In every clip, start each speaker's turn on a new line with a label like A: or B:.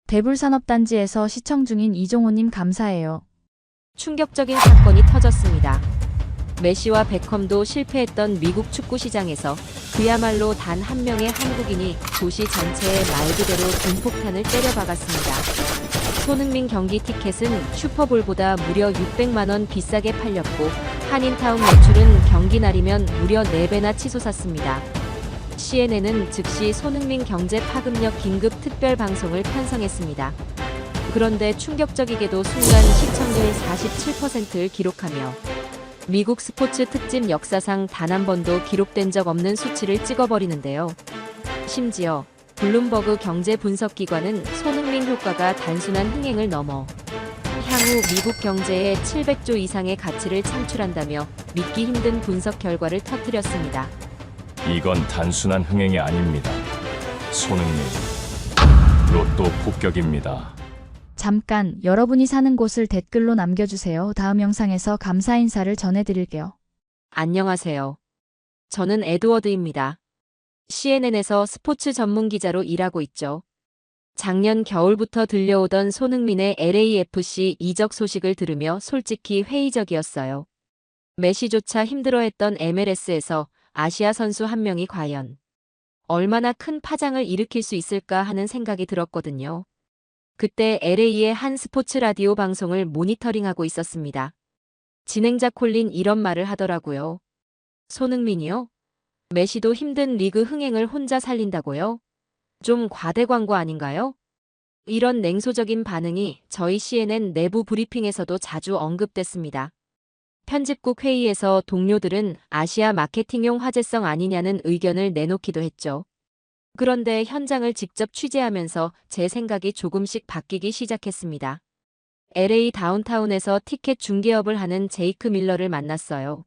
A: 대불산업단지에서 시청 중인 이종호님 감사해요.
B: 충격적인 사건이 터졌습니다. 메시와 베컴도 실패했던 미국 축구 시장에서 그야말로 단 한 명의 한국인이 도시 전체에 말 그대로 돈폭탄을 때려박았습니다. 손흥민 경기 티켓은 슈퍼볼보다 무려 600만 원 비싸게 팔렸고 한인타운 매출은 경기 날이면 무려 4배나 치솟았습니다. CNN은 즉시 손흥민 경제 파급력 긴급 특별 방송을 편성했습니다. 그런데 충격적이게도 순간 시청률 47%를 기록하며 미국 스포츠 특집 역사상 단 한 번도 기록된 적 없는 수치를 찍어버리는데요. 심지어 블룸버그 경제 분석기관은 손흥민 효과가 단순한 흥행을 넘어 향후 미국 경제에 700조 이상의 가치를 창출한다며 믿기 힘든 분석 결과를 터뜨렸습니다.
C: 이건 단순한 흥행이 아닙니다. 손흥민, 로또 폭격입니다.
A: 잠깐 여러분이 사는 곳을 댓글로 남겨주세요. 다음 영상에서 감사 인사를 전해드릴게요.
B: 안녕하세요. 저는 에드워드입니다. CNN에서 스포츠 전문 기자로 일하고 있죠. 작년 겨울부터 들려오던 손흥민의 LAFC 이적 소식을 들으며 솔직히 회의적이었어요. 메시조차 힘들어했던 MLS에서 아시아 선수 한 명이 과연 얼마나 큰 파장을 일으킬 수 있을까 하는 생각이 들었거든요. 그때 LA의 한 스포츠 라디오 방송을 모니터링하고 있었습니다. 진행자 콜린 이런 말을 하더라고요. 손흥민이요? 메시도 힘든 리그 흥행을 혼자 살린다고요? 좀 과대 광고 아닌가요? 이런 냉소적인 반응이 저희 CNN 내부 브리핑에서도 자주 언급됐습니다. 편집국 회의에서 동료들은 아시아 마케팅용 화제성 아니냐는 의견을 내놓기도 했죠. 그런데 현장을 직접 취재하면서 제 생각이 조금씩 바뀌기 시작했습니다. LA 다운타운에서 티켓 중개업을 하는 제이크 밀러를 만났어요.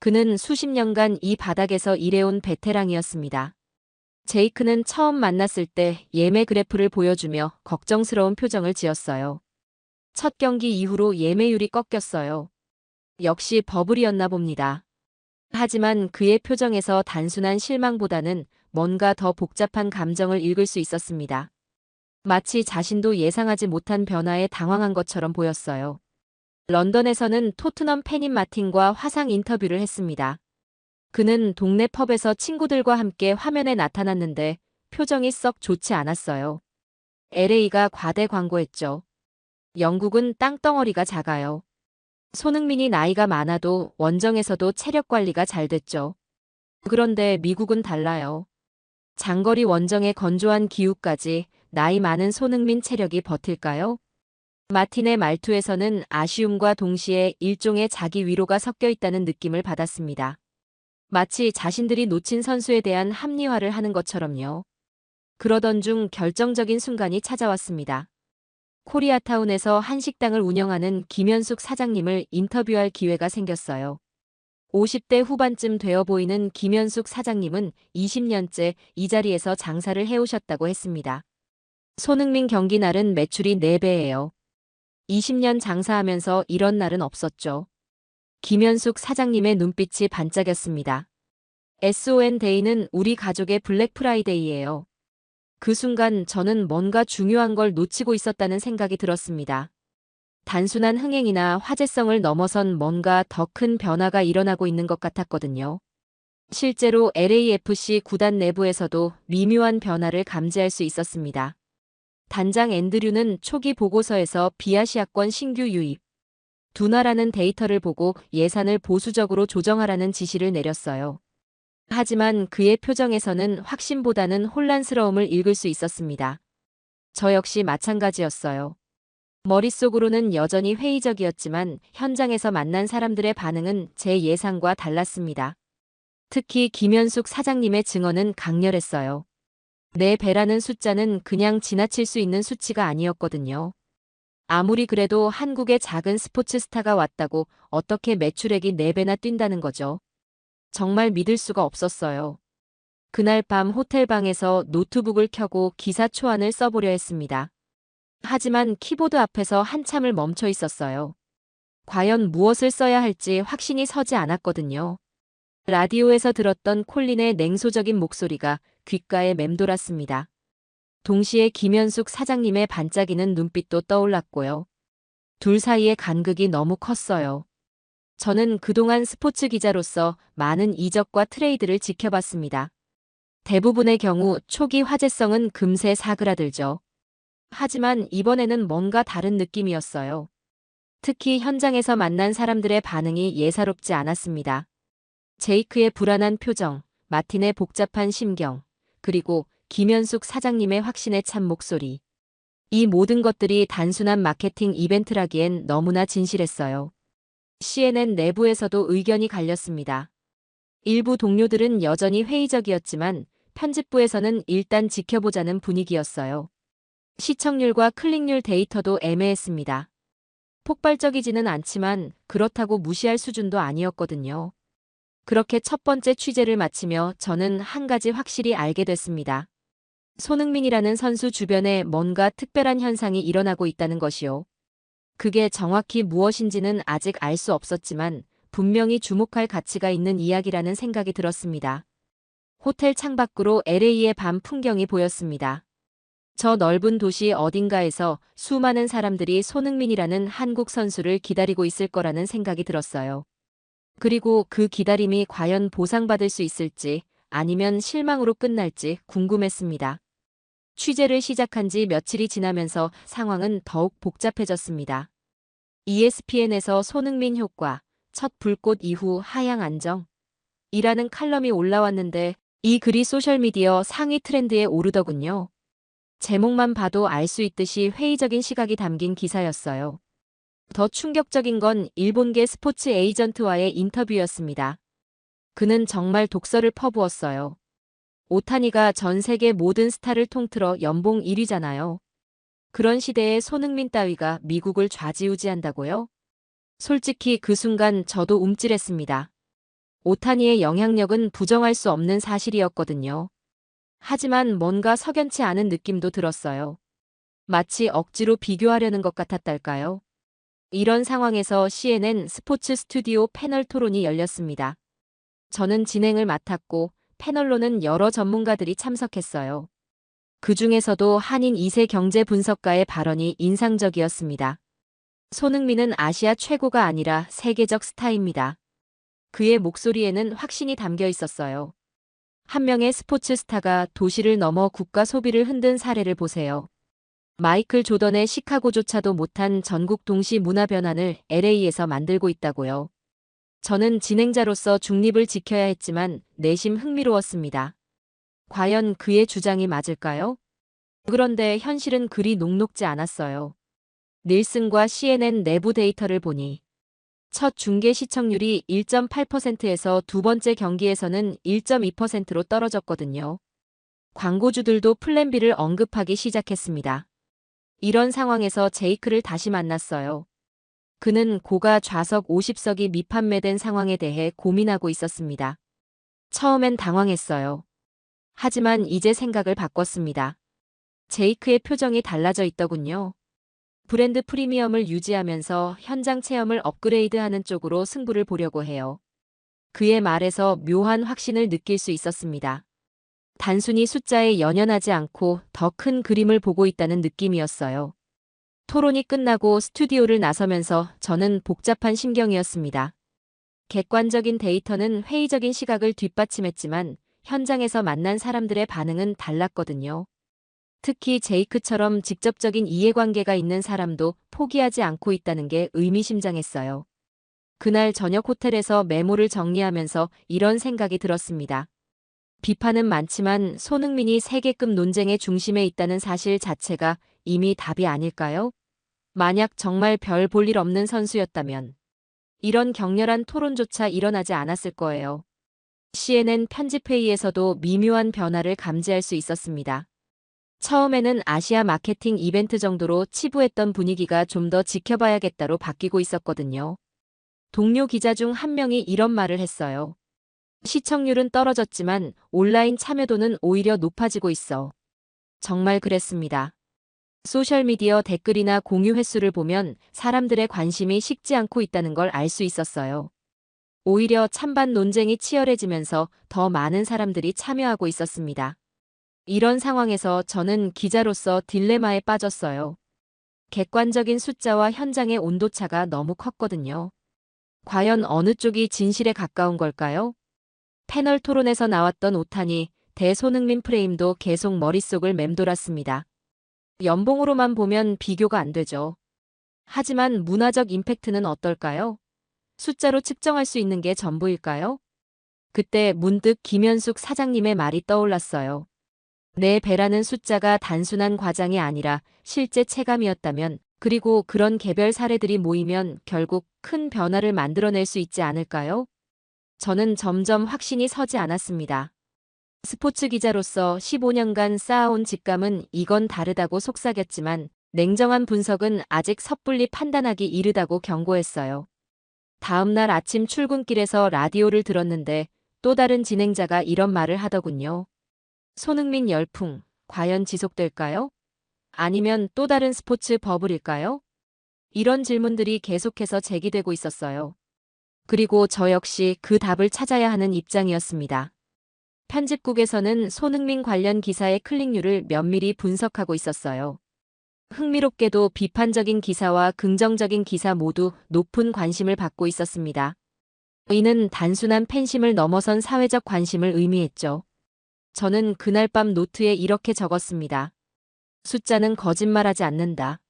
B: 그는 수십 년간 이 바닥에서 일해온 베테랑이었습니다. 제이크는 처음 만났을 때 예매 그래프를 보여주며 걱정스러운 표정을 지었어요. 첫 경기 이후로 예매율이 꺾였어요. 역시 버블이었나 봅니다. 하지만 그의 표정에서 단순한 실망보다는 뭔가 더 복잡한 감정을 읽을 수 있었습니다. 마치 자신도 예상하지 못한 변화에 당황한 것처럼 보였어요. 런던에서는 토트넘 팬인 마틴과 화상 인터뷰를 했습니다. 그는 동네 펍에서 친구들과 함께 화면에 나타났는데 표정이 썩 좋지 않았어요. LA가 과대 광고했죠. 영국은 땅덩어리가 작아요. 손흥민이 나이가 많아도 원정에서도 체력 관리가 잘 됐죠. 그런데 미국은 달라요. 장거리 원정의 건조한 기후까지 나이 많은 손흥민 체력이 버틸까요? 마틴의 말투에서는 아쉬움과 동시에 일종의 자기 위로가 섞여 있다는 느낌을 받았습니다. 마치 자신들이 놓친 선수에 대한 합리화를 하는 것처럼요. 그러던 중 결정적인 순간이 찾아왔습니다. 코리아타운에서 한식당을 운영하는 김현숙 사장님을 인터뷰할 기회가 생겼어요. 50대 후반쯤 되어 보이는 김현숙 사장님은 20년째 이 자리에서 장사를 해오셨다고 했습니다. 손흥민 경기 날은 매출이 4배예요. 20년 장사하면서 이런 날은 없었죠. 김현숙 사장님의 눈빛이 반짝였습니다. SON데이는 우리 가족의 블랙 프라이데이예요. 그 순간 저는 뭔가 중요한 걸 놓치고 있었다는 생각이 들었습니다. 단순한 흥행이나 화제성을 넘어선 뭔가 더 큰 변화가 일어나고 있는 것 같았거든요. 실제로 LAFC 구단 내부에서도 미묘한 변화를 감지할 수 있었습니다. 단장 앤드류는 초기 보고서에서 비아시아권 신규 유입, 둔화라는 데이터를 보고 예산을 보수적으로 조정하라는 지시를 내렸어요. 하지만 그의 표정에서는 확신보다는 혼란스러움을 읽을 수 있었습니다. 저 역시 마찬가지였어요. 머릿속으로는 여전히 회의적이었지만 현장에서 만난 사람들의 반응은 제 예상과 달랐습니다. 특히 김현숙 사장님의 증언은 강렬했어요. 네 배라는 숫자는 그냥 지나칠 수 있는 수치가 아니었거든요. 아무리 그래도 한국의 작은 스포츠 스타가 왔다고 어떻게 매출액이 4배나 뛴다는 거죠. 정말 믿을 수가 없었어요. 그날 밤 호텔방에서 노트북을 켜고 기사 초안을 써보려 했습니다. 하지만 키보드 앞에서 한참을 멈춰 있었어요. 과연 무엇을 써야 할지 확신이 서지 않았거든요. 라디오에서 들었던 콜린의 냉소적인 목소리가 귓가에 맴돌았습니다. 동시에 김현숙 사장님의 반짝이는 눈빛도 떠올랐고요. 둘 사이의 간극이 너무 컸어요. 저는 그동안 스포츠 기자로서 많은 이적과 트레이드를 지켜봤습니다. 대부분의 경우 초기 화제성은 금세 사그라들죠. 하지만 이번에는 뭔가 다른 느낌이었어요. 특히 현장에서 만난 사람들의 반응이 예사롭지 않았습니다. 제이크의 불안한 표정, 마틴의 복잡한 심경, 그리고 김현숙 사장님의 확신에 찬 목소리. 이 모든 것들이 단순한 마케팅 이벤트라기엔 너무나 진실했어요. CNN 내부에서도 의견이 갈렸습니다. 일부 동료들은 여전히 회의적이었지만 편집부에서는 일단 지켜보자는 분위기였어요. 시청률과 클릭률 데이터도 애매했습니다. 폭발적이지는 않지만 그렇다고 무시할 수준도 아니었거든요. 그렇게 첫 번째 취재를 마치며 저는 한 가지 확실히 알게 됐습니다. 손흥민이라는 선수 주변에 뭔가 특별한 현상이 일어나고 있다는 것이요. 그게 정확히 무엇인지는 아직 알 수 없었지만 분명히 주목할 가치가 있는 이야기라는 생각이 들었습니다. 호텔 창밖으로 LA의 밤 풍경이 보였습니다. 저 넓은 도시 어딘가에서 수많은 사람들이 손흥민이라는 한국 선수를 기다리고 있을 거라는 생각이 들었어요. 그리고 그 기다림이 과연 보상받을 수 있을지 아니면 실망으로 끝날지 궁금했습니다. 취재를 시작한 지 며칠이 지나면서 상황은 더욱 복잡해졌습니다. ESPN에서 손흥민 효과, 첫 불꽃 이후 하향 안정 이라는 칼럼이 올라왔는데 이 글이 소셜미디어 상위 트렌드에 오르더군요. 제목만 봐도 알 수 있듯이 회의적인 시각이 담긴 기사였어요. 더 충격적인 건 일본계 스포츠 에이전트와의 인터뷰였습니다. 그는 정말 독설을 퍼부었어요. 오타니가 전 세계 모든 스타를 통틀어 연봉 1위잖아요. 그런 시대에 손흥민 따위가 미국을 좌지우지한다고요? 솔직히 그 순간 저도 움찔했습니다. 오타니의 영향력은 부정할 수 없는 사실이었거든요. 하지만 뭔가 석연치 않은 느낌도 들었어요. 마치 억지로 비교하려는 것 같았달까요? 이런 상황에서 CNN 스포츠 스튜디오 패널 토론이 열렸습니다. 저는 진행을 맡았고 패널로는 여러 전문가들이 참석했어요. 그 중에서도 한인 2세 경제 분석가의 발언이 인상적이었습니다. 손흥민은 아시아 최고가 아니라 세계적 스타입니다. 그의 목소리에는 확신이 담겨 있었어요. 한 명의 스포츠 스타가 도시를 넘어 국가 소비를 흔든 사례를 보세요. 마이클 조던의 시카고조차도 못한 전국 동시 문화 변환을 LA에서 만들고 있다고요. 저는 진행자로서 중립을 지켜야 했지만 내심 흥미로웠습니다. 과연 그의 주장이 맞을까요? 그런데 현실은 그리 녹록지 않았어요. 닐슨과 CNN 내부 데이터를 보니 첫 중계 시청률이 1.8%에서 두 번째 경기에서는 1.2%로 떨어졌거든요. 광고주들도 플랜 B를 언급하기 시작했습니다. 이런 상황에서 제이크를 다시 만났어요. 그는 고가 좌석 50석이 미판매된 상황에 대해 고민하고 있었습니다. 처음엔 당황했어요. 하지만 이제 생각을 바꿨습니다. 제이크의 표정이 달라져 있더군요. 브랜드 프리미엄을 유지하면서 현장 체험을 업그레이드하는 쪽으로 승부를 보려고 해요. 그의 말에서 묘한 확신을 느낄 수 있었습니다. 단순히 숫자에 연연하지 않고 더 큰 그림을 보고 있다는 느낌이었어요. 토론이 끝나고 스튜디오를 나서면서 저는 복잡한 심경이었습니다. 객관적인 데이터는 회의적인 시각을 뒷받침했지만 현장에서 만난 사람들의 반응은 달랐거든요. 특히 제이크처럼 직접적인 이해관계가 있는 사람도 포기하지 않고 있다는 게 의미심장했어요. 그날 저녁 호텔에서 메모를 정리하면서 이런 생각이 들었습니다. 비판은 많지만 손흥민이 세계급 논쟁의 중심에 있다는 사실 자체가 이미 답이 아닐까요? 만약 정말 별 볼 일 없는 선수였다면 이런 격렬한 토론조차 일어나지 않았을 거예요. CNN 편집회의에서도 미묘한 변화를 감지할 수 있었습니다. 처음에는 아시아 마케팅 이벤트 정도로 치부했던 분위기가 좀 더 지켜봐야겠다로 바뀌고 있었거든요. 동료 기자 중 한 명이 이런 말을 했어요. 시청률은 떨어졌지만 온라인 참여도는 오히려 높아지고 있어. 정말 그랬습니다. 소셜미디어 댓글이나 공유 횟수를 보면 사람들의 관심이 식지 않고 있다는 걸 알 수 있었어요. 오히려 찬반 논쟁이 치열해지면서 더 많은 사람들이 참여하고 있었습니다. 이런 상황에서 저는 기자로서 딜레마에 빠졌어요. 객관적인 숫자와 현장의 온도차가 너무 컸거든요. 과연 어느 쪽이 진실에 가까운 걸까요? 패널 토론에서 나왔던 오타니, 대손흥민 프레임도 계속 머릿속을 맴돌았습니다. 연봉으로만 보면 비교가 안 되죠. 하지만 문화적 임팩트는 어떨까요? 숫자로 측정할 수 있는 게 전부일까요? 그때 문득 김현숙 사장님의 말이 떠올랐어요. 내 배라는 숫자가 단순한 과장이 아니라 실제 체감이었다면, 그리고 그런 개별 사례들이 모이면 결국 큰 변화를 만들어낼 수 있지 않을까요? 저는 점점 확신이 서지 않았습니다. 스포츠 기자로서 15년간 쌓아온 직감은 이건 다르다고 속삭였지만, 냉정한 분석은 아직 섣불리 판단하기 이르다고 경고했어요. 다음 날 아침 출근길에서 라디오를 들었는데 또 다른 진행자가 이런 말을 하더군요. 손흥민 열풍, 과연 지속될까요? 아니면 또 다른 스포츠 버블일까요? 이런 질문들이 계속해서 제기되고 있었어요. 그리고 저 역시 그 답을 찾아야 하는 입장이었습니다. 편집국에서는 손흥민 관련 기사의 클릭률을 면밀히 분석하고 있었어요. 흥미롭게도 비판적인 기사와 긍정적인 기사 모두 높은 관심을 받고 있었습니다. 이는 단순한 팬심을 넘어선 사회적 관심을 의미했죠. 저는 그날 밤 노트에 이렇게 적었습니다. 숫자는 거짓말하지 않는다.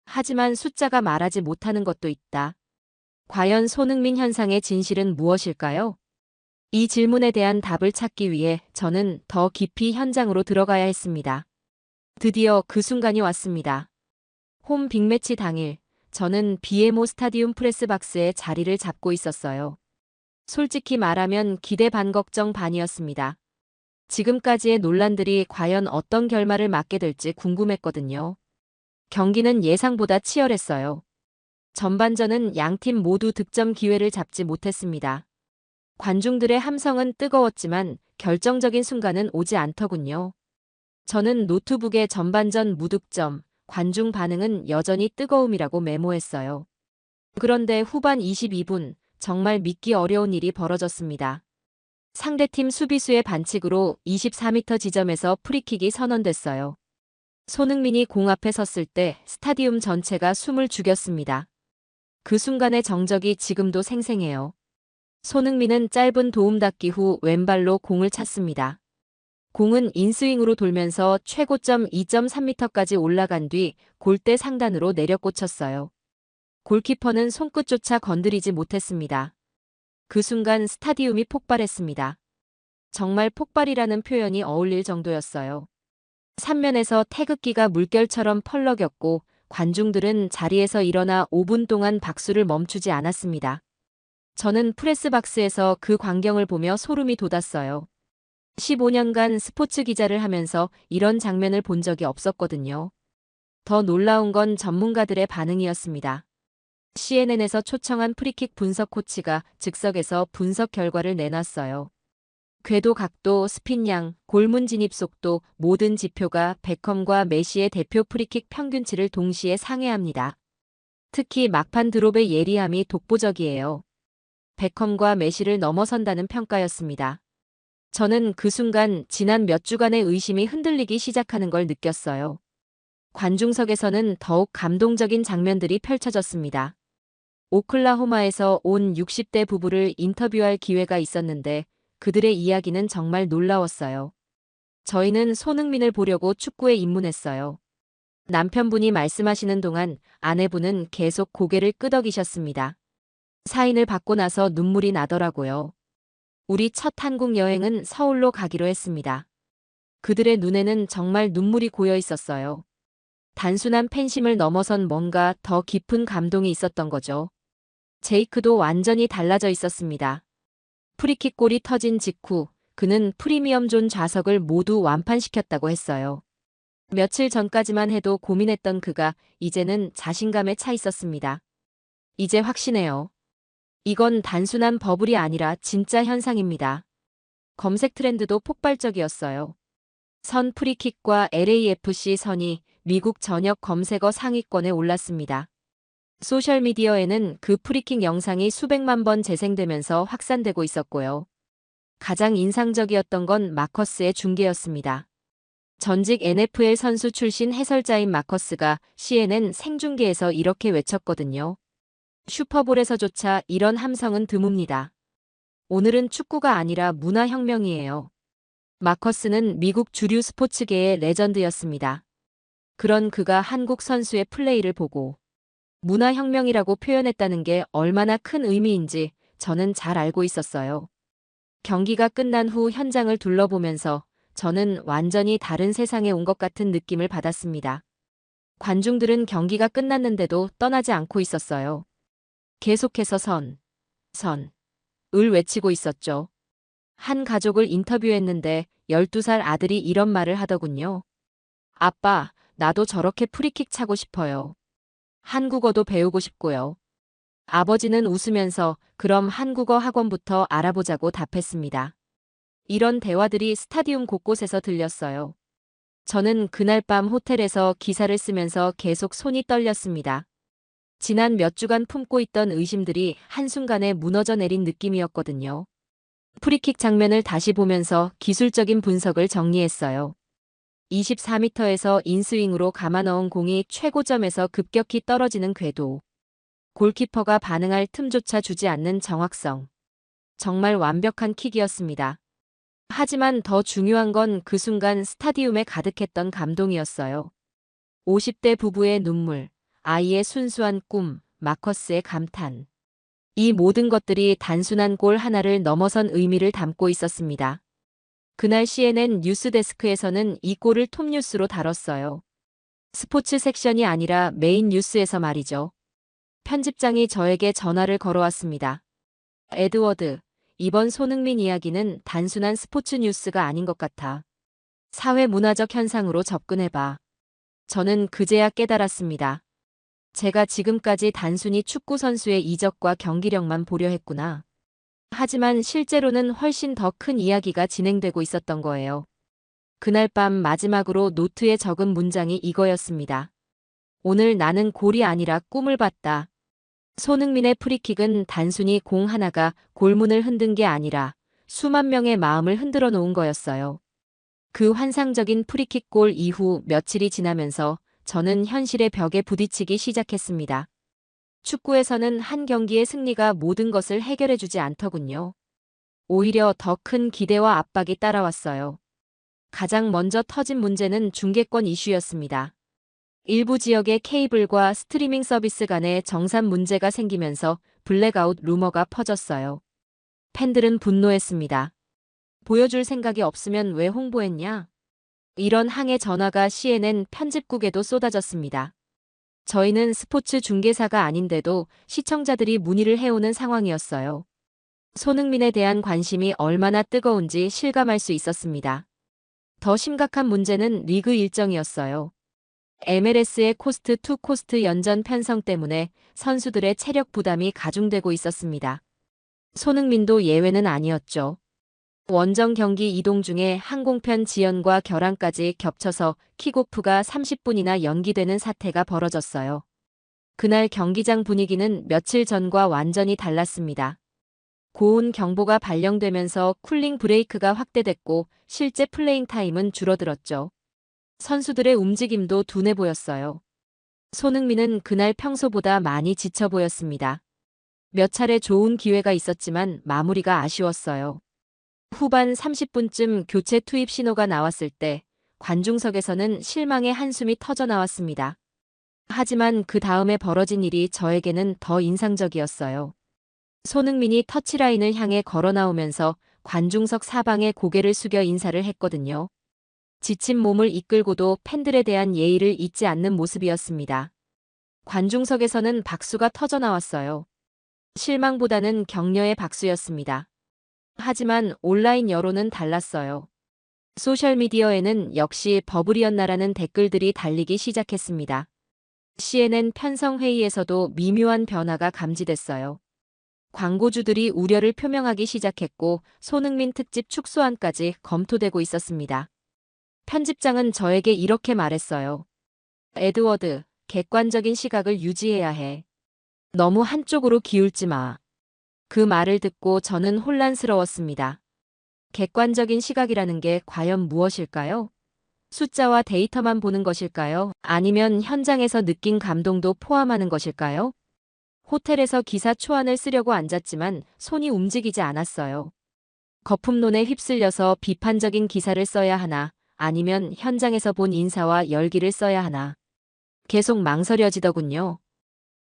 B: 하지만 숫자가 말하지 못하는 것도 있다. 과연 손흥민 현상의 진실은 무엇일까요? 이 질문에 대한 답을 찾기 위해 저는 더 깊이 현장으로 들어가야 했습니다. 드디어 그 순간이 왔습니다. 홈 빅매치 당일, 저는 BMO 스타디움 프레스박스에 자리를 잡고 있었어요. 솔직히 말하면 기대 반 걱정 반이었습니다. 지금까지의 논란들이 과연 어떤 결말을 맞게 될지 궁금했거든요. 경기는 예상보다 치열했어요. 전반전은 양팀 모두 득점 기회를 잡지 못했습니다. 관중들의 함성은 뜨거웠지만 결정적인 순간은 오지 않더군요. 저는 노트북에 전반전 무득점, 관중 반응은 여전히 뜨거움이라고 메모했어요. 그런데 후반 22분, 정말 믿기 어려운 일이 벌어졌습니다. 상대팀 수비수의 반칙으로 24m 지점에서 프리킥이 선언됐어요. 손흥민이 공 앞에 섰을 때 스타디움 전체가 숨을 죽였습니다. 그 순간의 정적이 지금도 생생해요. 손흥민은 짧은 도움 닫기 후 왼발로 공을 찼습니다. 공은 인스윙으로 돌면서 최고점 2.3m까지 올라간 뒤 골대 상단으로 내려 꽂혔어요. 골키퍼는 손끝조차 건드리지 못했습니다. 그 순간 스타디움이 폭발했습니다. 정말 폭발이라는 표현이 어울릴 정도였어요. 삼면에서 태극기가 물결처럼 펄럭였고 관중들은 자리에서 일어나 5분 동안 박수를 멈추지 않았습니다. 저는 프레스박스에서 그 광경을 보며 소름이 돋았어요. 15년간 스포츠 기자를 하면서 이런 장면을 본 적이 없었거든요. 더 놀라운 건 전문가들의 반응이었습니다. CNN에서 초청한 프리킥 분석 코치가 즉석에서 분석 결과를 내놨어요. 궤도 각도, 스핀량, 골문 진입 속도, 모든 지표가 베컴과 메시의 대표 프리킥 평균치를 동시에 상회합니다. 특히 막판 드롭의 예리함이 독보적이에요. 베컴과 메시를 넘어선다는 평가였습니다. 저는 그 순간 지난 몇 주간의 의심이 흔들리기 시작하는 걸 느꼈어요. 관중석에서는 더욱 감동적인 장면들이 펼쳐졌습니다. 오클라호마에서 온 60대 부부를 인터뷰할 기회가 있었는데 그들의 이야기는 정말 놀라웠어요. 저희는 손흥민을 보려고 축구에 입문했어요. 남편분이 말씀하시는 동안 아내분은 계속 고개를 끄덕이셨습니다. 사인을 받고 나서 눈물이 나더라고요. 우리 첫 한국 여행은 서울로 가기로 했습니다. 그들의 눈에는 정말 눈물이 고여 있었어요. 단순한 팬심을 넘어선 뭔가 더 깊은 감동이 있었던 거죠. 제이크도 완전히 달라져 있었습니다. 프리킥 골이 터진 직후 그는 프리미엄 존 좌석을 모두 완판시켰다고 했어요. 며칠 전까지만 해도 고민했던 그가 이제는 자신감에 차 있었습니다. 이제 확신해요. 이건 단순한 버블이 아니라 진짜 현상입니다. 검색 트렌드도 폭발적이었어요. 선 프리킥과 LAFC 선이 미국 전역 검색어 상위권에 올랐습니다. 소셜미디어에는 그 프리킥 영상이 수백만 번 재생되면서 확산되고 있었고요. 가장 인상적이었던 건 마커스의 중계였습니다. 전직 NFL 선수 출신 해설자인 마커스가 CNN 생중계에서 이렇게 외쳤거든요. 슈퍼볼에서조차 이런 함성은 드뭅니다. 오늘은 축구가 아니라 문화혁명이에요. 마커스는 미국 주류 스포츠계의 레전드였습니다. 그런 그가 한국 선수의 플레이를 보고 문화혁명이라고 표현했다는 게 얼마나 큰 의미인지 저는 잘 알고 있었어요. 경기가 끝난 후 현장을 둘러보면서 저는 완전히 다른 세상에 온 것 같은 느낌을 받았습니다. 관중들은 경기가 끝났는데도 떠나지 않고 있었어요. 계속해서 을 외치고 있었죠. 한 가족을 인터뷰했는데 12살 아들이 이런 말을 하더군요. 아빠, 나도 저렇게 프리킥 차고 싶어요. 한국어도 배우고 싶고요. 아버지는 웃으면서 그럼 한국어 학원부터 알아보자고 답했습니다. 이런 대화들이 스타디움 곳곳에서 들렸어요. 저는 그날 밤 호텔에서 기사를 쓰면서 계속 손이 떨렸습니다. 지난 몇 주간 품고 있던 의심들이 한순간에 무너져 내린 느낌이었거든요. 프리킥 장면을 다시 보면서 기술적인 분석을 정리했어요. 24m에서 인스윙으로 감아 넣은 공이 최고점에서 급격히 떨어지는 궤도. 골키퍼가 반응할 틈조차 주지 않는 정확성. 정말 완벽한 킥이었습니다. 하지만 더 중요한 건 그 순간 스타디움에 가득했던 감동이었어요. 50대 부부의 눈물, 아이의 순수한 꿈, 마커스의 감탄. 이 모든 것들이 단순한 골 하나를 넘어선 의미를 담고 있었습니다. 그날 CNN 뉴스데스크에서는 이 골을 톱뉴스로 다뤘어요. 스포츠 섹션이 아니라 메인 뉴스에서 말이죠. 편집장이 저에게 전화를 걸어왔습니다. 에드워드, 이번 손흥민 이야기는 단순한 스포츠 뉴스가 아닌 것 같아. 사회문화적 현상으로 접근해봐. 저는 그제야 깨달았습니다. 제가 지금까지 단순히 축구 선수의 이적과 경기력만 보려 했구나. 하지만 실제로는 훨씬 더 큰 이야기가 진행되고 있었던 거예요. 그날 밤 마지막으로 노트에 적은 문장이 이거였습니다. 오늘 나는 골이 아니라 꿈을 봤다. 손흥민의 프리킥은 단순히 공 하나가 골문을 흔든 게 아니라 수만 명의 마음을 흔들어 놓은 거였어요. 그 환상적인 프리킥 골 이후 며칠이 지나면서 저는 현실의 벽에 부딪히기 시작했습니다. 축구에서는 한 경기의 승리가 모든 것을 해결해주지 않더군요. 오히려 더 큰 기대와 압박이 따라왔어요. 가장 먼저 터진 문제는 중계권 이슈였습니다. 일부 지역의 케이블과 스트리밍 서비스 간에 정산 문제가 생기면서 블랙아웃 루머가 퍼졌어요. 팬들은 분노했습니다. 보여줄 생각이 없으면 왜 홍보했냐? 이런 항의 전화가 CNN 편집국에도 쏟아졌습니다. 저희는 스포츠 중계사가 아닌데도 시청자들이 문의를 해오는 상황이었어요. 손흥민에 대한 관심이 얼마나 뜨거운지 실감할 수 있었습니다. 더 심각한 문제는 리그 일정이었어요. MLS의 코스트 투 코스트 연전 편성 때문에 선수들의 체력 부담이 가중되고 있었습니다. 손흥민도 예외는 아니었죠. 원정 경기 이동 중에 항공편 지연과 결항까지 겹쳐서 킥오프가 30분이나 연기되는 사태가 벌어졌어요. 그날 경기장 분위기는 며칠 전과 완전히 달랐습니다. 고온 경보가 발령되면서 쿨링 브레이크가 확대됐고 실제 플레잉 타임은 줄어들었죠. 선수들의 움직임도 둔해 보였어요. 손흥민은 그날 평소보다 많이 지쳐 보였습니다. 몇 차례 좋은 기회가 있었지만 마무리가 아쉬웠어요. 후반 30분쯤 교체 투입 신호가 나왔을 때 관중석에서는 실망의 한숨이 터져 나왔습니다. 하지만 그 다음에 벌어진 일이 저에게는 더 인상적이었어요. 손흥민이 터치라인을 향해 걸어 나오면서 관중석 사방에 고개를 숙여 인사를 했거든요. 지친 몸을 이끌고도 팬들에 대한 예의를 잊지 않는 모습이었습니다. 관중석에서는 박수가 터져 나왔어요. 실망보다는 격려의 박수였습니다. 하지만 온라인 여론은 달랐어요. 소셜미디어에는 역시 버블이었나라는 댓글들이 달리기 시작했습니다. CNN 편성회의에서도 미묘한 변화가 감지됐어요. 광고주들이 우려를 표명하기 시작했고 손흥민 특집 축소안까지 검토되고 있었습니다. 편집장은 저에게 이렇게 말했어요. 에드워드, 객관적인 시각을 유지해야 해. 너무 한쪽으로 기울지 마. 그 말을 듣고 저는 혼란스러웠습니다. 객관적인 시각이라는 게 과연 무엇일까요? 숫자와 데이터만 보는 것일까요? 아니면 현장에서 느낀 감동도 포함하는 것일까요? 호텔에서 기사 초안을 쓰려고 앉았지만 손이 움직이지 않았어요. 거품론에 휩쓸려서 비판적인 기사를 써야 하나, 아니면 현장에서 본 인사와 열기를 써야 하나. 계속 망설여지더군요.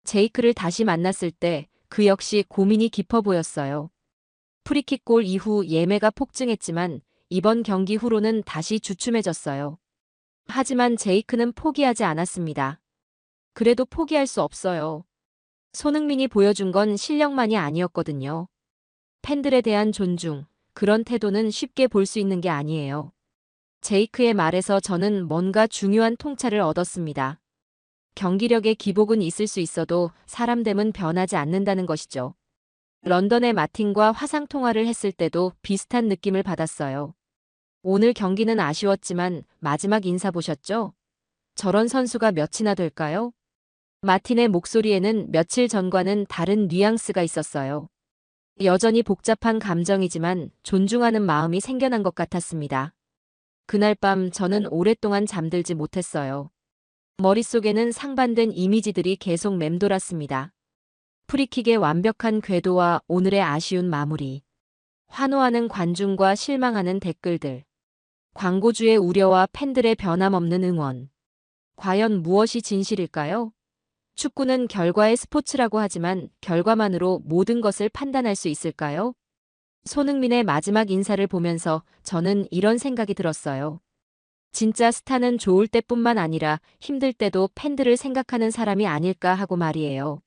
B: 제이크를 다시 만났을 때 그 역시 고민이 깊어 보였어요. 프리킥 골 이후 예매가 폭증했지만 이번 경기 후로는 다시 주춤해졌어요. 하지만 제이크는 포기하지 않았습니다. 그래도 포기할 수 없어요. 손흥민이 보여준 건 실력만이 아니었거든요. 팬들에 대한 존중, 그런 태도는 쉽게 볼 수 있는 게 아니에요. 제이크의 말에서 저는 뭔가 중요한 통찰을 얻었습니다. 경기력의 기복은 있을 수 있어도 사람됨은 변하지 않는다는 것이죠. 런던의 마틴과 화상통화를 했을 때도 비슷한 느낌을 받았어요. 오늘 경기는 아쉬웠지만 마지막 인사 보셨죠? 저런 선수가 몇이나 될까요? 마틴의 목소리에는 며칠 전과는 다른 뉘앙스가 있었어요. 여전히 복잡한 감정이지만 존중하는 마음이 생겨난 것 같았습니다. 그날 밤 저는 오랫동안 잠들지 못했어요. 머릿속에는 상반된 이미지들이 계속 맴돌았습니다. 프리킥의 완벽한 궤도와 오늘의 아쉬운 마무리. 환호하는 관중과 실망하는 댓글들. 광고주의 우려와 팬들의 변함없는 응원. 과연 무엇이 진실일까요? 축구는 결과의 스포츠라고 하지만 결과만으로 모든 것을 판단할 수 있을까요? 손흥민의 마지막 인사를 보면서 저는 이런 생각이 들었어요. 진짜 스타는 좋을 때뿐만 아니라 힘들 때도 팬들을 생각하는 사람이 아닐까 하고 말이에요.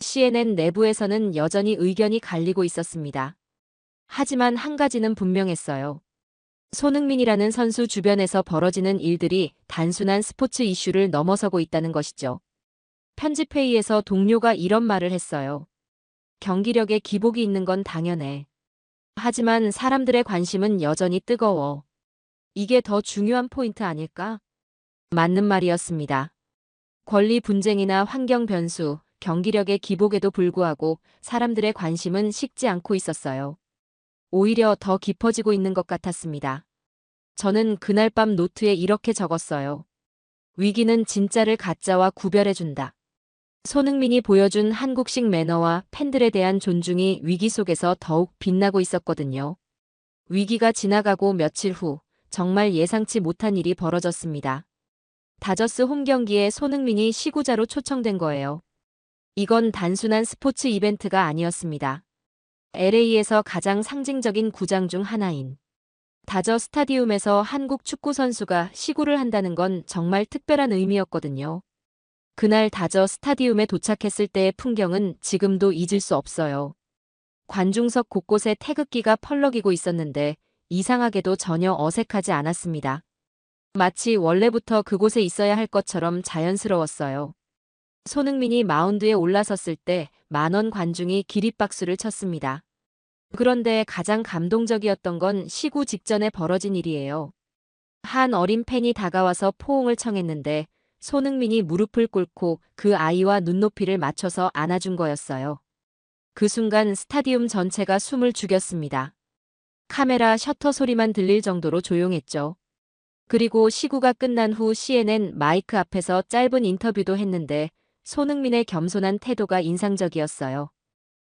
B: CNN 내부에서는 여전히 의견이 갈리고 있었습니다. 하지만 한 가지는 분명했어요. 손흥민이라는 선수 주변에서 벌어지는 일들이 단순한 스포츠 이슈를 넘어서고 있다는 것이죠. 편집회의에서 동료가 이런 말을 했어요. 경기력에 기복이 있는 건 당연해. 하지만 사람들의 관심은 여전히 뜨거워. 이게 더 중요한 포인트 아닐까? 맞는 말이었습니다. 권리 분쟁이나 환경 변수, 경기력의 기복에도 불구하고 사람들의 관심은 식지 않고 있었어요. 오히려 더 깊어지고 있는 것 같았습니다. 저는 그날 밤 노트에 이렇게 적었어요. 위기는 진짜를 가짜와 구별해준다. 손흥민이 보여준 한국식 매너와 팬들에 대한 존중이 위기 속에서 더욱 빛나고 있었거든요. 위기가 지나가고 며칠 후 정말 예상치 못한 일이 벌어졌습니다. 다저스 홈 경기에 손흥민이 시구자로 초청된 거예요. 이건 단순한 스포츠 이벤트가 아니었습니다. LA에서 가장 상징적인 구장 중 하나인 다저 스타디움에서 한국 축구 선수가 시구를 한다는 건 정말 특별한 의미였거든요. 그날 다저 스타디움에 도착했을 때의 풍경은 지금도 잊을 수 없어요. 관중석 곳곳에 태극기가 펄럭이고 있었는데 이상하게도 전혀 어색하지 않았습니다. 마치 원래부터 그곳에 있어야 할 것처럼 자연스러웠어요. 손흥민이 마운드에 올라섰을 때 만원 관중이 기립박수를 쳤습니다. 그런데 가장 감동적이었던 건 시구 직전에 벌어진 일이에요. 한 어린 팬이 다가와서 포옹을 청했는데 손흥민이 무릎을 꿇고 그 아이와 눈높이를 맞춰서 안아준 거였어요. 그 순간 스타디움 전체가 숨을 죽였습니다. 카메라 셔터 소리만 들릴 정도로 조용했죠. 그리고 시구가 끝난 후 CNN 마이크 앞에서 짧은 인터뷰도 했는데 손흥민의 겸손한 태도가 인상적이었어요.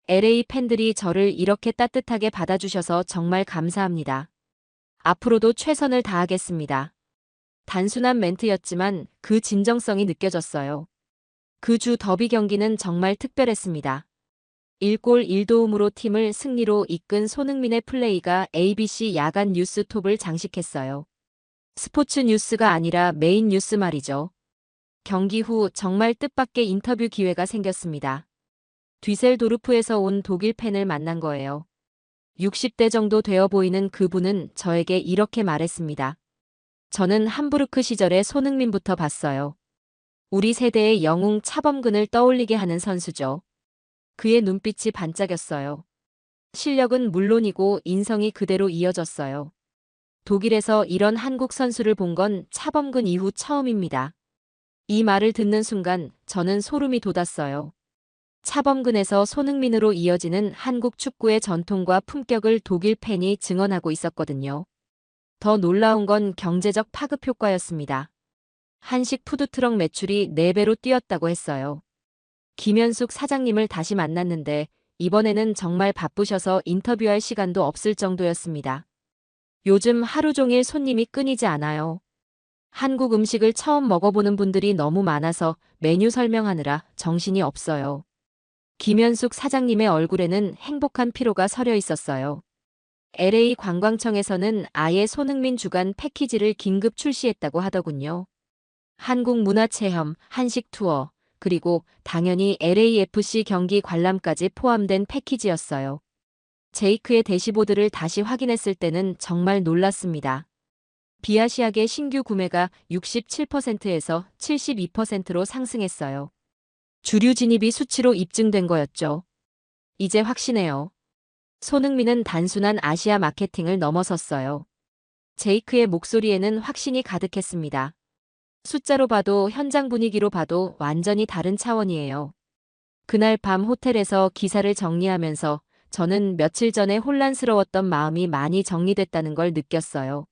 B: LA 팬들이 저를 이렇게 따뜻하게 받아주셔서 정말 감사합니다. 앞으로도 최선을 다하겠습니다. 단순한 멘트였지만 그 진정성이 느껴졌어요. 그 주 더비 경기는 정말 특별했습니다. 1골 1도움으로 팀을 승리로 이끈 손흥민의 플레이가 ABC 야간 뉴스 톱을 장식했어요. 스포츠 뉴스가 아니라 메인 뉴스 말이죠. 경기 후 정말 뜻밖의 인터뷰 기회가 생겼습니다. 뒤셀도르프에서 온 독일 팬을 만난 거예요. 60대 정도 되어 보이는 그분은 저에게 이렇게 말했습니다. 저는 함부르크 시절의 손흥민부터 봤어요. 우리 세대의 영웅 차범근을 떠올리게 하는 선수죠. 그의 눈빛이 반짝였어요. 실력은 물론이고 인성이 그대로 이어졌어요. 독일에서 이런 한국 선수를 본 건 차범근 이후 처음입니다. 이 말을 듣는 순간 저는 소름이 돋았어요. 차범근에서 손흥민으로 이어지는 한국 축구의 전통과 품격을 독일 팬이 증언하고 있었거든요. 더 놀라운 건 경제적 파급 효과였습니다. 한식 푸드트럭 매출이 4배로 뛰었다고 했어요. 김현숙 사장님을 다시 만났는데 이번에는 정말 바쁘셔서 인터뷰할 시간도 없을 정도였습니다. 요즘 하루 종일 손님이 끊이지 않아요. 한국 음식을 처음 먹어보는 분들이 너무 많아서 메뉴 설명하느라 정신이 없어요. 김현숙 사장님의 얼굴에는 행복한 피로가 서려 있었어요. LA 관광청에서는 아예 손흥민 주간 패키지를 긴급 출시했다고 하더군요. 한국 문화체험, 한식 투어, 그리고 당연히 LAFC 경기 관람까지 포함된 패키지였어요. 제이크의 대시보드를 다시 확인했을 때는 정말 놀랐습니다. 비아시아계 신규 구매가 67%에서 72%로 상승했어요. 주류 진입이 수치로 입증된 거였죠. 이제 확신해요. 손흥민은 단순한 아시아 마케팅을 넘어섰어요. 제이크의 목소리에는 확신이 가득했습니다. 숫자로 봐도 현장 분위기로 봐도 완전히 다른 차원이에요. 그날 밤 호텔에서 기사를 정리하면서 저는 며칠 전에 혼란스러웠던 마음이 많이 정리됐다는 걸 느꼈어요.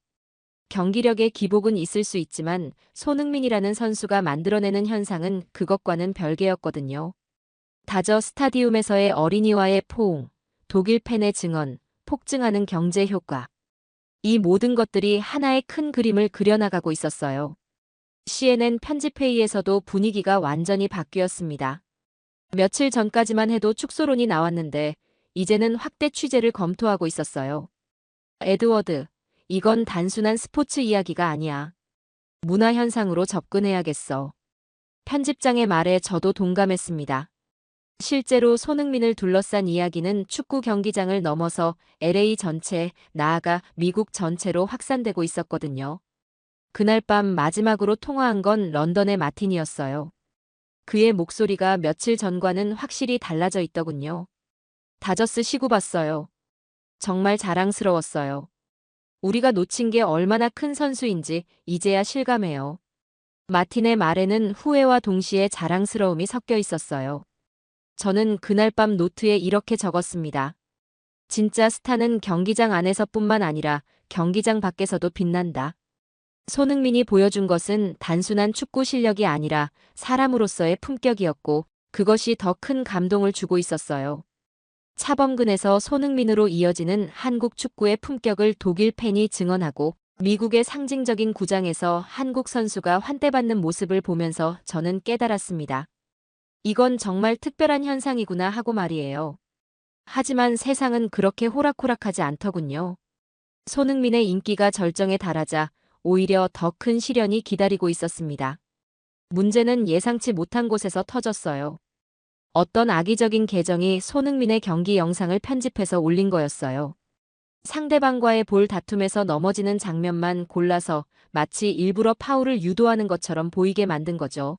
B: 경기력의 기복은 있을 수 있지만 손흥민이라는 선수가 만들어내는 현상은 그것과는 별개였거든요. 다저 스타디움에서의 어린이와의 포옹, 독일 팬의 증언, 폭증하는 경제 효과. 이 모든 것들이 하나의 큰 그림을 그려나가고 있었어요. CNN 편집회의에서도 분위기가 완전히 바뀌었습니다. 며칠 전까지만 해도 축소론이 나왔는데 이제는 확대 취재를 검토하고 있었어요. 에드워드, 이건 단순한 스포츠 이야기가 아니야. 문화 현상으로 접근해야겠어. 편집장의 말에 저도 동감했습니다. 실제로 손흥민을 둘러싼 이야기는 축구 경기장을 넘어서 LA 전체, 나아가 미국 전체로 확산되고 있었거든요. 그날 밤 마지막으로 통화한 건 런던의 마틴이었어요. 그의 목소리가 며칠 전과는 확실히 달라져 있더군요. 다저스 시구 봤어요. 정말 자랑스러웠어요. 우리가 놓친 게 얼마나 큰 선수인지 이제야 실감해요. 마틴의 말에는 후회와 동시에 자랑스러움이 섞여 있었어요. 저는 그날 밤 노트에 이렇게 적었습니다. 진짜 스타는 경기장 안에서뿐만 아니라 경기장 밖에서도 빛난다. 손흥민이 보여준 것은 단순한 축구 실력이 아니라 사람으로서의 품격이었고 그것이 더 큰 감동을 주고 있었어요. 차범근에서 손흥민으로 이어지는 한국 축구의 품격을 독일 팬이 증언하고 미국의 상징적인 구장에서 한국 선수가 환대받는 모습을 보면서 저는 깨달았습니다. 이건 정말 특별한 현상이구나 하고 말이에요. 하지만 세상은 그렇게 호락호락하지 않더군요. 손흥민의 인기가 절정에 달하자 오히려 더 큰 시련이 기다리고 있었습니다. 문제는 예상치 못한 곳에서 터졌어요. 어떤 악의적인 계정이 손흥민의 경기 영상을 편집해서 올린 거였어요. 상대방과의 볼 다툼에서 넘어지는 장면만 골라서 마치 일부러 파울을 유도하는 것처럼 보이게 만든 거죠.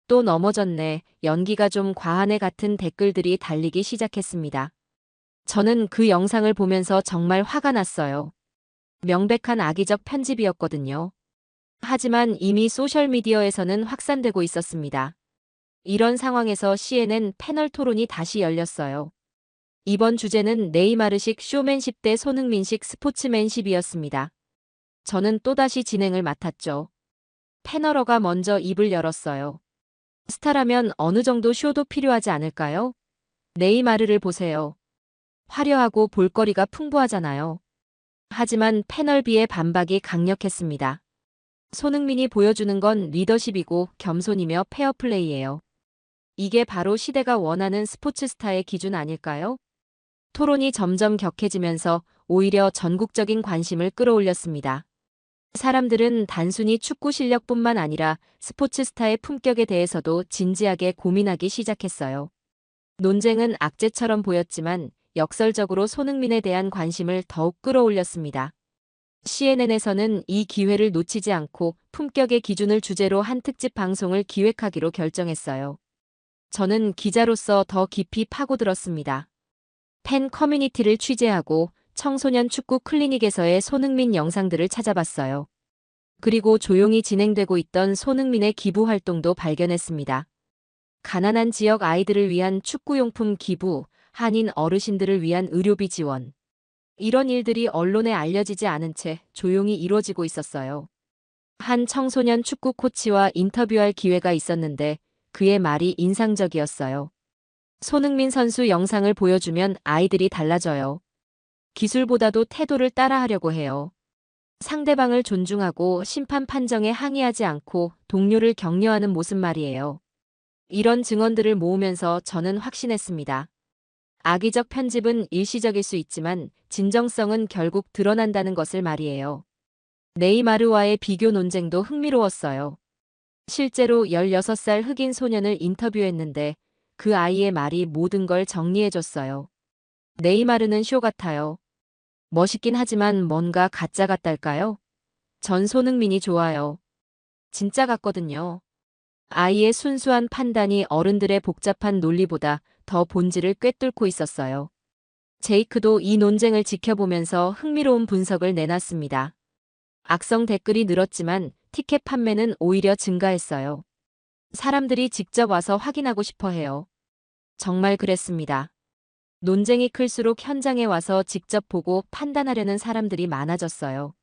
B: 또 넘어졌네, 연기가 좀 과하네 같은 댓글들이 달리기 시작했습니다. 저는 그 영상을 보면서 정말 화가 났어요. 명백한 악의적 편집이었거든요. 하지만 이미 소셜미디어에서는 확산되고 있었습니다. 이런 상황에서 CNN 패널 토론이 다시 열렸어요. 이번 주제는 네이마르식 쇼맨십 대 손흥민식 스포츠맨십이었습니다. 저는 또다시 진행을 맡았죠. 패널러가 먼저 입을 열었어요. 스타라면 어느 정도 쇼도 필요하지 않을까요? 네이마르를 보세요. 화려하고 볼거리가 풍부하잖아요. 하지만 패널 B의 반박이 강력했습니다. 손흥민이 보여주는 건 리더십이고 겸손이며 페어플레이예요. 이게 바로 시대가 원하는 스포츠 스타의 기준 아닐까요? 토론이 점점 격해지면서 오히려 전국적인 관심을 끌어올렸습니다. 사람들은 단순히 축구 실력뿐만 아니라 스포츠 스타의 품격에 대해서도 진지하게 고민하기 시작했어요. 논쟁은 악재처럼 보였지만 역설적으로 손흥민에 대한 관심을 더욱 끌어올렸습니다. CNN에서는 이 기회를 놓치지 않고 품격의 기준을 주제로 한 특집 방송을 기획하기로 결정했어요. 저는 기자로서 더 깊이 파고들었습니다. 팬 커뮤니티를 취재하고 청소년 축구 클리닉에서의 손흥민 영상들을 찾아봤어요. 그리고 조용히 진행되고 있던 손흥민의 기부 활동도 발견했습니다. 가난한 지역 아이들을 위한 축구용품 기부, 한인 어르신들을 위한 의료비 지원. 이런 일들이 언론에 알려지지 않은 채 조용히 이루어지고 있었어요. 한 청소년 축구 코치와 인터뷰할 기회가 있었는데 그의 말이 인상적이었어요. 손흥민 선수 영상을 보여주면 아이들이 달라져요. 기술보다도 태도를 따라하려고 해요. 상대방을 존중하고 심판 판정에 항의하지 않고 동료를 격려하는 모습 말이에요. 이런 증언들을 모으면서 저는 확신했습니다. 악의적 편집은 일시적일 수 있지만 진정성은 결국 드러난다는 것을 말이에요. 네이마르와의 비교 논쟁도 흥미로웠어요. 실제로 16살 흑인 소년을 인터뷰했는데 그 아이의 말이 모든 걸 정리해줬어요. 네이마르는 쇼 같아요. 멋있긴 하지만 뭔가 가짜 같달까요? 전 손흥민이 좋아요. 진짜 같거든요. 아이의 순수한 판단이 어른들의 복잡한 논리보다 더 본질을 꿰뚫고 있었어요. 제이크도 이 논쟁을 지켜보면서 흥미로운 분석을 내놨습니다. 악성 댓글이 늘었지만 티켓 판매는 오히려 증가했어요. 사람들이 직접 와서 확인하고 싶어 해요. 정말 그랬습니다. 논쟁이 클수록 현장에 와서 직접 보고 판단하려는 사람들이 많아졌어요.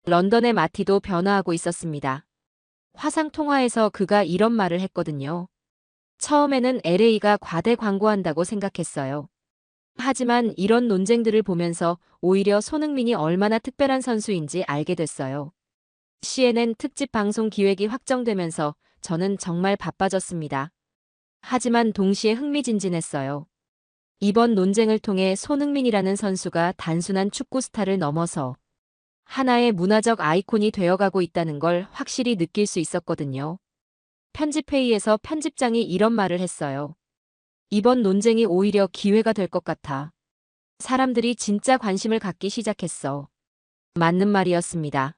B: 런던의 마티도 변화하고 있었습니다. 화상 통화에서 그가 이런 말을 했거든요. 처음에는 LA가 과대 광고한다고 생각했어요. 하지만 이런 논쟁들을 보면서 오히려 손흥민이 얼마나 특별한 선수인지 알게 됐어요. CNN 특집 방송 기획이 확정되면서 저는 정말 바빠졌습니다. 하지만 동시에 흥미진진했어요. 이번 논쟁을 통해 손흥민이라는 선수가 단순한 축구 스타를 넘어서 하나의 문화적 아이콘이 되어가고 있다는 걸 확실히 느낄 수 있었거든요. 편집회의에서 편집장이 이런 말을 했어요. 이번 논쟁이 오히려 기회가 될 것 같아. 사람들이 진짜 관심을 갖기 시작했어. 맞는 말이었습니다.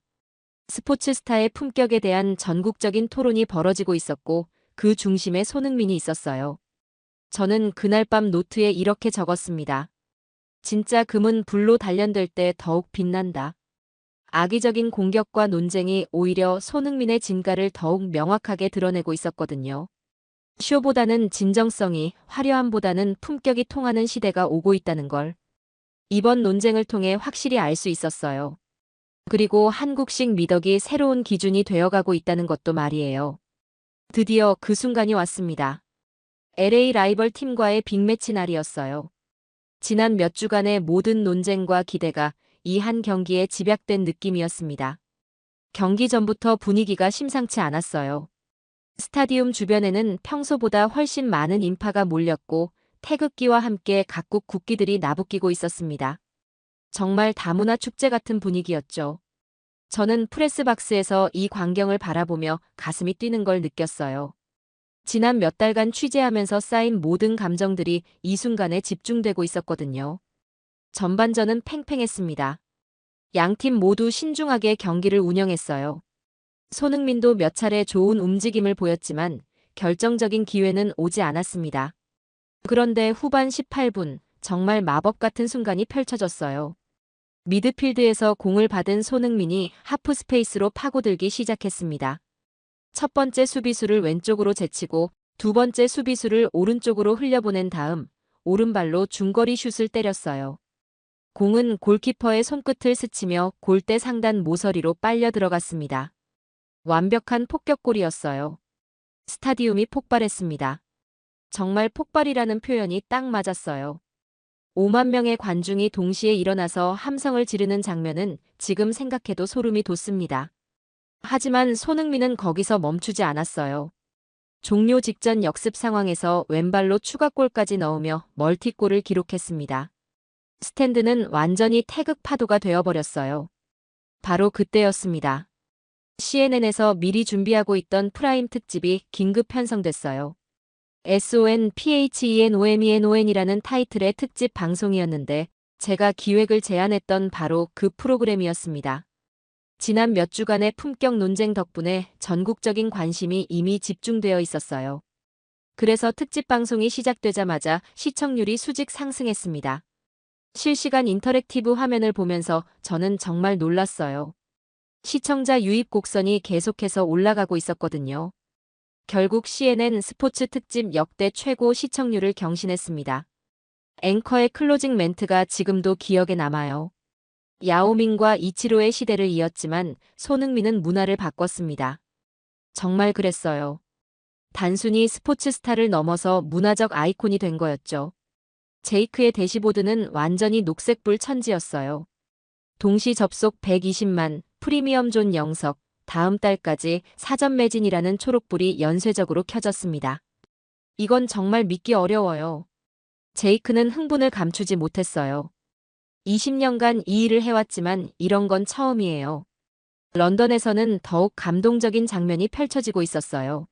B: 스포츠 스타의 품격에 대한 전국적인 토론이 벌어지고 있었고 그 중심에 손흥민이 있었어요. 저는 그날 밤 노트에 이렇게 적었습니다. 진짜 금은 불로 단련될 때 더욱 빛난다. 악의적인 공격과 논쟁이 오히려 손흥민의 진가를 더욱 명확하게 드러내고 있었거든요. 쇼보다는 진정성이, 화려함보다는 품격이 통하는 시대가 오고 있다는 걸 이번 논쟁을 통해 확실히 알 수 있었어요. 그리고 한국식 미덕이 새로운 기준이 되어가고 있다는 것도 말이에요. 드디어 그 순간이 왔습니다. LA 라이벌 팀과의 빅매치 날이었어요. 지난 몇 주간의 모든 논쟁과 기대가 이 한 경기에 집약된 느낌이었습니다. 경기 전부터 분위기가 심상치 않았어요. 스타디움 주변에는 평소보다 훨씬 많은 인파가 몰렸고 태극기와 함께 각국 국기들이 나부끼고 있었습니다. 정말 다문화 축제 같은 분위기였죠. 저는 프레스박스에서 이 광경을 바라보며 가슴이 뛰는 걸 느꼈어요. 지난 몇 달간 취재하면서 쌓인 모든 감정들이 이 순간에 집중되고 있었거든요. 전반전은 팽팽했습니다. 양팀 모두 신중하게 경기를 운영했어요. 손흥민도 몇 차례 좋은 움직임을 보였지만 결정적인 기회는 오지 않았습니다. 그런데 후반 18분, 정말 마법 같은 순간이 펼쳐졌어요. 미드필드에서 공을 받은 손흥민이 하프 스페이스로 파고들기 시작했습니다. 첫 번째 수비수를 왼쪽으로 제치고 두 번째 수비수를 오른쪽으로 흘려보낸 다음 오른발로 중거리 슛을 때렸어요. 공은 골키퍼의 손끝을 스치며 골대 상단 모서리로 빨려 들어갔습니다. 완벽한 폭격골이었어요. 스타디움이 폭발했습니다. 정말 폭발이라는 표현이 딱 맞았어요. 5만 명의 관중이 동시에 일어나서 함성을 지르는 장면은 지금 생각해도 소름이 돋습니다. 하지만 손흥민은 거기서 멈추지 않았어요. 종료 직전 역습 상황에서 왼발로 추가골까지 넣으며 멀티골을 기록했습니다. 스탠드는 완전히 태극 파도가 되어버렸어요. 바로 그때였습니다. CNN에서 미리 준비하고 있던 프라임 특집이 긴급 편성됐어요. SONPHENOMENON이라는 타이틀의 특집 방송이었는데 제가 기획을 제안했던 바로 그 프로그램이었습니다. 지난 몇 주간의 품격 논쟁 덕분에 전국적인 관심이 이미 집중되어 있었어요. 그래서 특집 방송이 시작되자마자 시청률이 수직 상승했습니다. 실시간 인터랙티브 화면을 보면서 저는 정말 놀랐어요. 시청자 유입 곡선이 계속해서 올라가고 있었거든요. 결국 CNN 스포츠 특집 역대 최고 시청률을 경신했습니다. 앵커의 클로징 멘트가 지금도 기억에 남아요. 야오밍과 이치로의 시대를 이었지만 손흥민은 문화를 바꿨습니다. 정말 그랬어요. 단순히 스포츠 스타를 넘어서 문화적 아이콘이 된 거였죠. 제이크의 대시보드는 완전히 녹색불 천지였어요. 동시 접속 120만, 프리미엄 존 영석, 다음 달까지 사전 매진이라는 초록불이 연쇄적으로 켜졌습니다. 이건 정말 믿기 어려워요. 제이크는 흥분을 감추지 못했어요. 20년간 이 일을 해왔지만 이런 건 처음이에요. 런던에서는 더욱 감동적인 장면이 펼쳐지고 있었어요.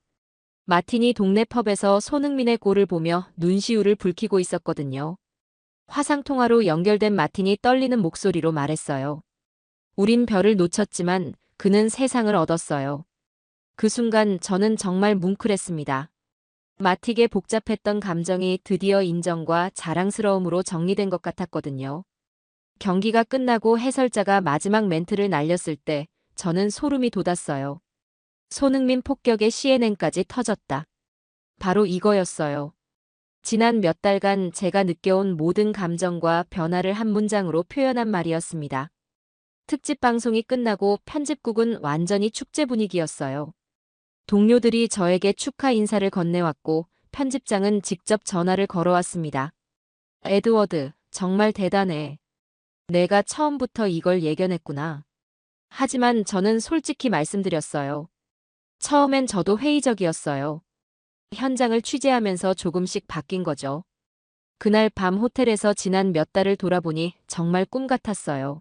B: 마틴이 동네 펍에서 손흥민의 골을 보며 눈시울을 붉히고 있었거든요. 화상통화로 연결된 마틴이 떨리는 목소리로 말했어요. 우린 별을 놓쳤지만 그는 세상을 얻었어요. 그 순간 저는 정말 뭉클했습니다. 마틱의 복잡했던 감정이 드디어 인정과 자랑스러움으로 정리된 것 같았거든요. 경기가 끝나고 해설자가 마지막 멘트를 날렸을 때 저는 소름이 돋았어요. 손흥민 폭격에 CNN까지 터졌다. 바로 이거였어요. 지난 몇 달간 제가 느껴온 모든 감정과 변화를 한 문장으로 표현한 말이었습니다. 특집 방송이 끝나고 편집국은 완전히 축제 분위기였어요. 동료들이 저에게 축하 인사를 건네왔고 편집장은 직접 전화를 걸어왔습니다. 에드워드, 정말 대단해. 내가 처음부터 이걸 예견했구나. 하지만 저는 솔직히 말씀드렸어요. 처음엔 저도 회의적이었어요. 현장을 취재하면서 조금씩 바뀐 거죠. 그날 밤 호텔에서 지난 몇 달을 돌아보니 정말 꿈 같았어요.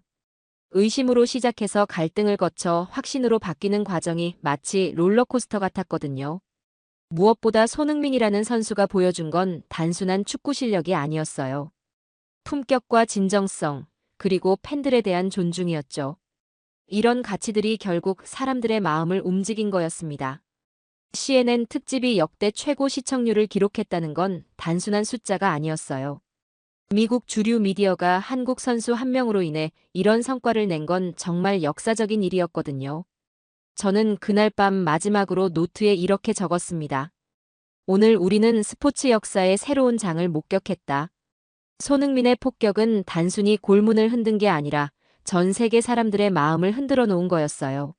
B: 의심으로 시작해서 갈등을 거쳐 확신으로 바뀌는 과정이 마치 롤러코스터 같았거든요. 무엇보다 손흥민이라는 선수가 보여준 건 단순한 축구 실력이 아니었어요. 품격과 진정성, 그리고 팬들에 대한 존중이었죠. 이런 가치들이 결국 사람들의 마음을 움직인 거였습니다. CNN 특집이 역대 최고 시청률을 기록했다는 건 단순한 숫자가 아니었어요. 미국 주류 미디어가 한국 선수 한 명으로 인해 이런 성과를 낸 건 정말 역사적인 일이었거든요. 저는 그날 밤 마지막으로 노트에 이렇게 적었습니다. 오늘 우리는 스포츠 역사의 새로운 장을 목격했다. 손흥민의 폭격은 단순히 골문을 흔든 게 아니라 전 세계 사람들의 마음을 흔들어 놓은 거였어요.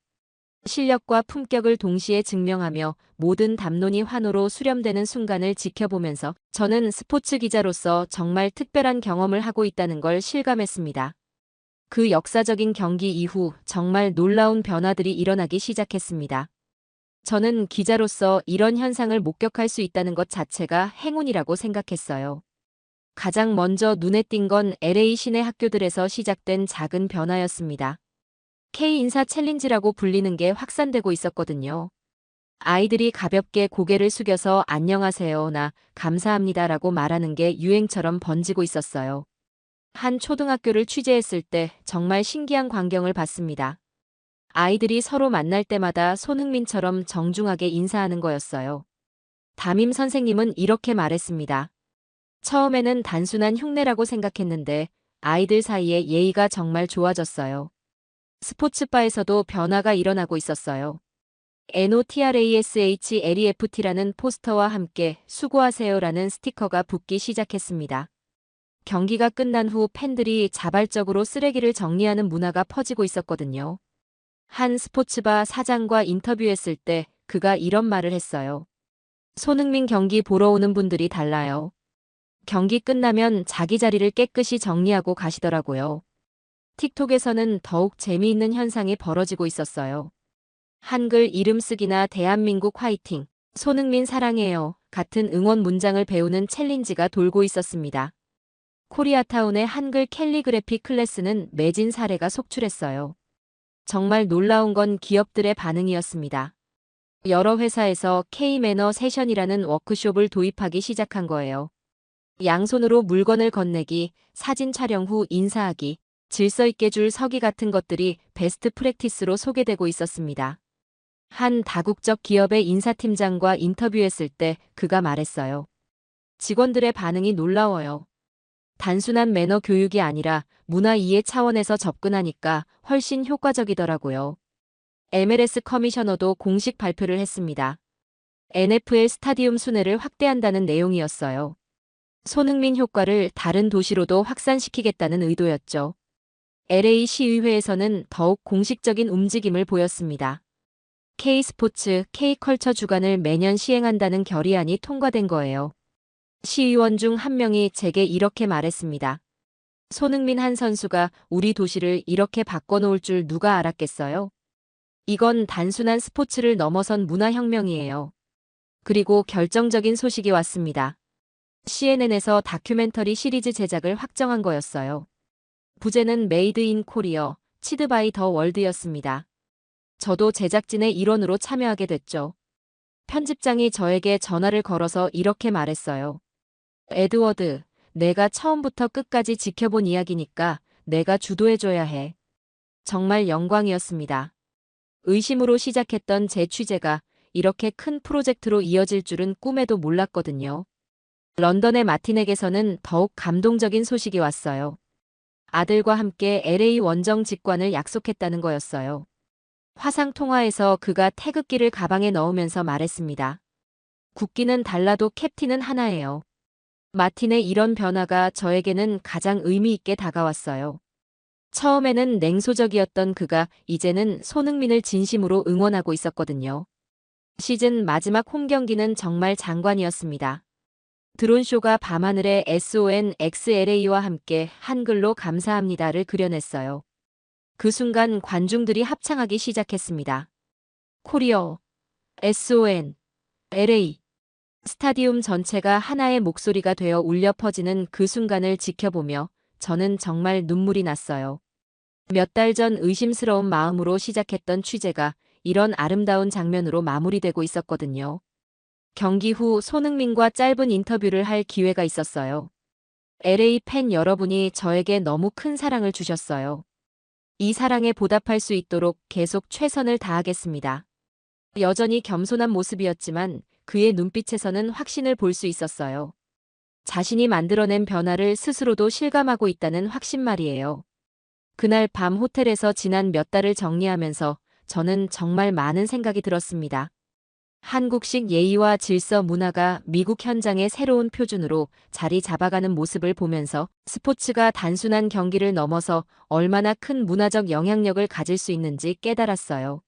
B: 실력과 품격을 동시에 증명하며 모든 담론이 환호로 수렴되는 순간을 지켜보면서 저는 스포츠 기자로서 정말 특별한 경험을 하고 있다는 걸 실감했습니다. 그 역사적인 경기 이후 정말 놀라운 변화들이 일어나기 시작했습니다. 저는 기자로서 이런 현상을 목격할 수 있다는 것 자체가 행운이라고 생각했어요. 가장 먼저 눈에 띈 건 LA 시내 학교들에서 시작된 작은 변화였습니다. K인사 챌린지라고 불리는 게 확산되고 있었거든요. 아이들이 가볍게 고개를 숙여서 안녕하세요나 감사합니다라고 말하는 게 유행처럼 번지고 있었어요. 한 초등학교를 취재했을 때 정말 신기한 광경을 봤습니다. 아이들이 서로 만날 때마다 손흥민처럼 정중하게 인사하는 거였어요. 담임 선생님은 이렇게 말했습니다. 처음에는 단순한 흉내라고 생각했는데 아이들 사이에 예의가 정말 좋아졌어요. 스포츠바에서도 변화가 일어나고 있었어요. NOTRASHLEFT라는 포스터와 함께 수고하세요라는 스티커가 붙기 시작했습니다. 경기가 끝난 후 팬들이 자발적으로 쓰레기를 정리하는 문화가 퍼지고 있었거든요. 한 스포츠바 사장과 인터뷰했을 때 그가 이런 말을 했어요. 손흥민 경기 보러 오는 분들이 달라요. 경기 끝나면 자기 자리를 깨끗이 정리하고 가시더라고요. 틱톡에서는 더욱 재미있는 현상이 벌어지고 있었어요. 한글 이름 쓰기나 대한민국 화이팅, 손흥민 사랑해요 같은 응원 문장을 배우는 챌린지가 돌고 있었습니다. 코리아타운의 한글 캘리그래피 클래스는 매진 사례가 속출했어요. 정말 놀라운 건 기업들의 반응이었습니다. 여러 회사에서 K-매너 세션이라는 워크숍을 도입하기 시작한 거예요. 양손으로 물건을 건네기, 사진 촬영 후 인사하기, 질서 있게 줄 서기 같은 것들이 베스트 프랙티스로 소개되고 있었습니다. 한 다국적 기업의 인사팀장과 인터뷰했을 때 그가 말했어요. 직원들의 반응이 놀라워요. 단순한 매너 교육이 아니라 문화 이해 차원에서 접근하니까 훨씬 효과적이더라고요. MLS 커미셔너도 공식 발표를 했습니다. NFL 스타디움 순회를 확대한다는 내용이었어요. 손흥민 효과를 다른 도시로도 확산시키겠다는 의도였죠. LA 시의회에서는 더욱 공식적인 움직임을 보였습니다. K스포츠, K컬처 주간을 매년 시행한다는 결의안이 통과된 거예요. 시의원 중 한 명이 제게 이렇게 말했습니다. 손흥민 한 선수가 우리 도시를 이렇게 바꿔놓을 줄 누가 알았겠어요? 이건 단순한 스포츠를 넘어선 문화혁명이에요. 그리고 결정적인 소식이 왔습니다. CNN에서 다큐멘터리 시리즈 제작을 확정한 거였어요. 부제는 메이드 인 코리어, 치드 바이 더 월드였습니다. 저도 제작진의 일원으로 참여하게 됐죠. 편집장이 저에게 전화를 걸어서 이렇게 말했어요. 에드워드, 내가 처음부터 끝까지 지켜본 이야기니까 내가 주도해줘야 해. 정말 영광이었습니다. 의심으로 시작했던 제 취재가 이렇게 큰 프로젝트로 이어질 줄은 꿈에도 몰랐거든요. 런던의 마티넥에서는 더욱 감동적인 소식이 왔어요. 아들과 함께 LA 원정 직관을 약속했다는 거였어요. 화상 통화에서 그가 태극기를 가방에 넣으면서 말했습니다. 국기는 달라도 캡틴은 하나예요. 마틴의 이런 변화가 저에게는 가장 의미 있게 다가왔어요. 처음에는 냉소적이었던 그가 이제는 손흥민을 진심으로 응원하고 있었거든요. 시즌 마지막 홈 경기는 정말 장관이었습니다. 드론쇼가 밤하늘에 SONXLA와 함께 한글로 감사합니다를 그려냈어요. 그 순간 관중들이 합창하기 시작했습니다. 코리어, SON, LA. 스타디움 전체가 하나의 목소리가 되어 울려 퍼지는 그 순간을 지켜보며 저는 정말 눈물이 났어요. 몇 달 전 의심스러운 마음으로 시작했던 취재가 이런 아름다운 장면으로 마무리되고 있었거든요. 경기 후 손흥민과 짧은 인터뷰를 할 기회가 있었어요. LA 팬 여러분이 저에게 너무 큰 사랑을 주셨어요. 이 사랑에 보답할 수 있도록 계속 최선을 다하겠습니다. 여전히 겸손한 모습이었지만 그의 눈빛에서는 확신을 볼 수 있었어요. 자신이 만들어낸 변화를 스스로도 실감하고 있다는 확신 말이에요. 그날 밤 호텔에서 지난 몇 달을 정리하면서 저는 정말 많은 생각이 들었습니다. 한국식 예의와 질서 문화가 미국 현장의 새로운 표준으로 자리 잡아가는 모습을 보면서 스포츠가 단순한 경기를 넘어서 얼마나 큰 문화적 영향력을 가질 수 있는지 깨달았어요.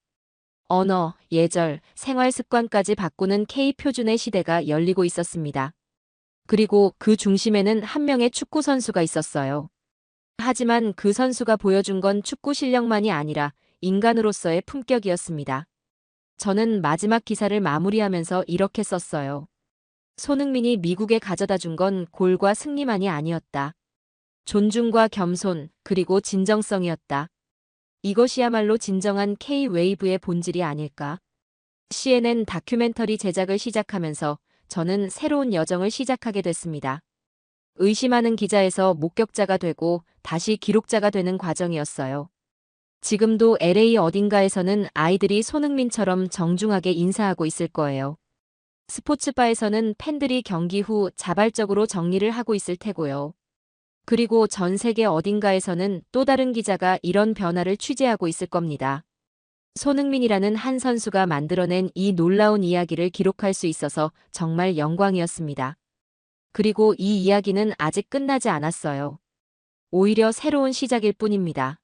B: 언어, 예절, 생활 습관까지 바꾸는 K 표준의 시대가 열리고 있었습니다. 그리고 그 중심에는 한 명의 축구 선수가 있었어요. 하지만 그 선수가 보여준 건 축구 실력만이 아니라 인간으로서의 품격이었습니다. 저는 마지막 기사를 마무리하면서 이렇게 썼어요. 손흥민이 미국에 가져다 준 건 골과 승리만이 아니었다. 존중과 겸손, 그리고 진정성이었다. 이것이야말로 진정한 K-웨이브의 본질이 아닐까? CNN 다큐멘터리 제작을 시작하면서 저는 새로운 여정을 시작하게 됐습니다. 의심하는 기자에서 목격자가 되고 다시 기록자가 되는 과정이었어요. 지금도 LA 어딘가에서는 아이들이 손흥민처럼 정중하게 인사하고 있을 거예요. 스포츠바에서는 팬들이 경기 후 자발적으로 정리를 하고 있을 테고요. 그리고 전 세계 어딘가에서는 또 다른 기자가 이런 변화를 취재하고 있을 겁니다. 손흥민이라는 한 선수가 만들어낸 이 놀라운 이야기를 기록할 수 있어서 정말 영광이었습니다. 그리고 이 이야기는 아직 끝나지 않았어요. 오히려 새로운 시작일 뿐입니다.